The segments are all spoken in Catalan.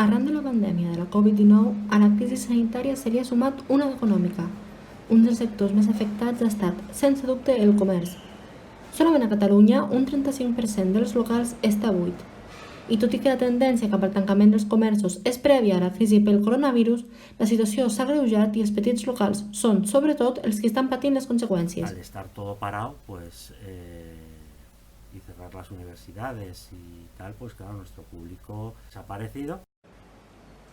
Arran de la pandèmia de la Covid-19, a la crisi sanitària s'ha sumat una econòmica. Un dels sectors més afectats ha estat, sense dubte, el comerç. Solament a Catalunya, un 35% dels locals està buit. I tot i que la tendència cap al tancament dels comerços és prèvia a la crisi pel coronavirus, la situació s'ha agreujat i els petits locals són, sobretot, els que estan patint les conseqüències. Al estar todo parado, pues, y cerrar las universidades y tal, pues claro, nuestro público ha desaparecido.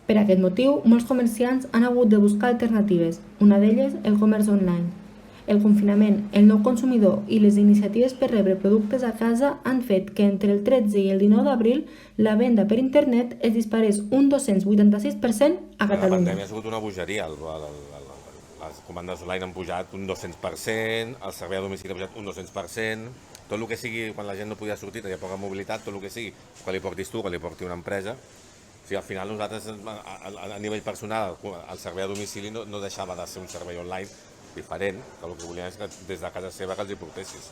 Per aquest motiu, molts comerciants han hagut de buscar alternatives, una d'elles el comerç online. El confinament, el nou consumidor i les iniciatives per rebre productes a casa han fet que entre el 13 i el 19 d'abril la venda per internet es disparés un 286% a Catalunya. La pandèmia ha sigut una bogeria. Les comandes online han pujat un 200%, el servei a domicili ha pujat un 200%, tot el que sigui, quan la gent no podia sortir, tenia poca mobilitat, tot el que sigui, que li portis tu, que li porti una empresa. O sigui, al final nosaltres, a nivell personal, el servei a domicili no deixava de ser un servei online diferent, que el que volien és que des de casa seva que els hi portessis.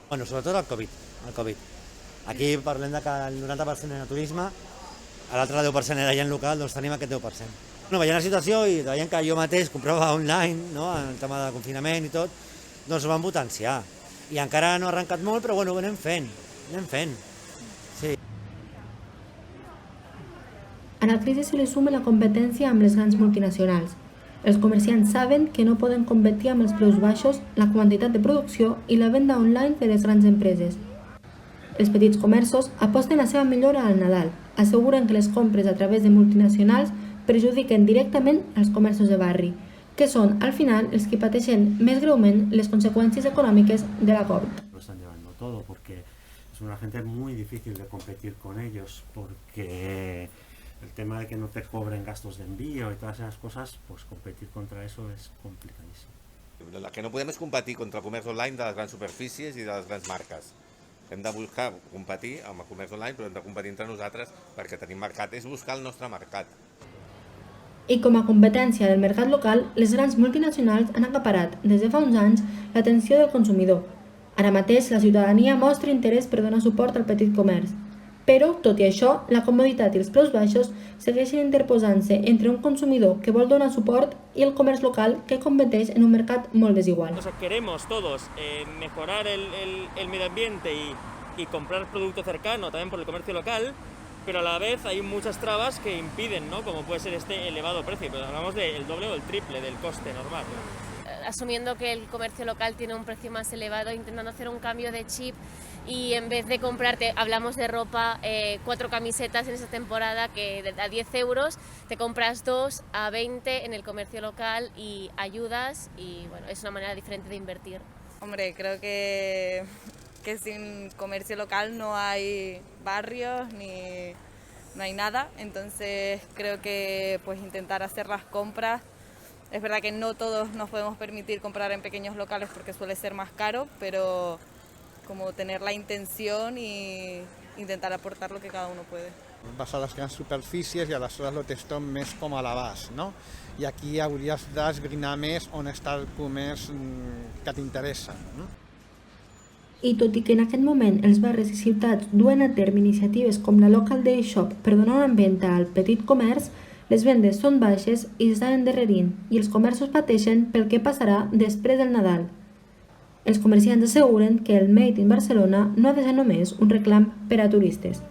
Bueno, sobretot el Covid. Aquí parlem de que el 90% era turisme, l'altre 10% era gent local, doncs tenim aquest 10%. Bueno, veient la situació i veient que jo mateix comprava online, no?, en el tema de confinament i tot, doncs ho vam potenciar. I encara no ha arrencat molt, però bueno, ho anem fent. Sí. A la crisi se li suma la competència amb les grans multinacionals. Els comerciants saben que no poden competir amb els preus baixos, la quantitat de producció i la venda online de les grans empreses. Els petits comerços aposten la seva millora al Nadal, asseguren que les compres a través de multinacionals perjudiquen directament els comerços de barri, que són, al final, els que pateixen més greument les conseqüències econòmiques de la Covid. Lo están llevando todo porque es una gente muy difícil de competir con ellos, porque el tema de que no te cobren gastos de envío y todas esas cosas, pues competir contra eso es complicadísimo. El que no podem és competir contra el comerç online de les grans superfícies i de les grans marques. Hem de buscar competir amb el comerç online, però hem de competir entre nosaltres perquè tenim mercat. És buscar el nostre mercat. I com a competència del mercat local, les grans multinacionals han acaparat, des de fa uns anys, l'atenció del consumidor. Ara mateix, la ciutadania mostra interès per donar suport al petit comerç. Però, tot i això, la comoditat i els preus baixos segueixen interposant-se entre un consumidor que vol donar suport i el comerç local que competeix en un mercat molt desigual. Queremos todos mejorar el medio ambiente y comprar producto cercano también por el comercio local, pero a la vez hay muchas trabas que impiden, ¿no?, como puede ser este elevado precio, pero hablamos del doble o el triple del coste normal, ¿no? Asumiendo que el comercio local tiene un precio más elevado, intentando hacer un cambio de chip y en vez de comprarte, hablamos de ropa, 4 camisetas en esa temporada que a 10 euros, te compras 2 a 20 en el comercio local y ayudas y bueno, es una manera diferente de invertir. Hombre, creo que sin comercio local no hay barrios ni no hay nada, entonces creo que pues intentar hacer las compras. Es verdad que no todos nos podemos permitir comprar en pequeños locales porque suele ser más caro, pero como tener la intención y intentar aportar lo que cada uno puede. Vas a les grans superfícies i aleshores lo tens tot més com a l'abast, no? I aquí hauries d'esbrinar més on està el comerç que t'interessa, no? I tot i que en aquest moment els barris i ciutats duen a terme iniciatives com la Local Day Shop per donar una ambienta al petit comerç, les vendes són baixes i s'estan endarrerint i els comerços pateixen pel que passarà després del Nadal. Els comerciants asseguren que el Made in Barcelona no ha de ser només un reclam per a turistes.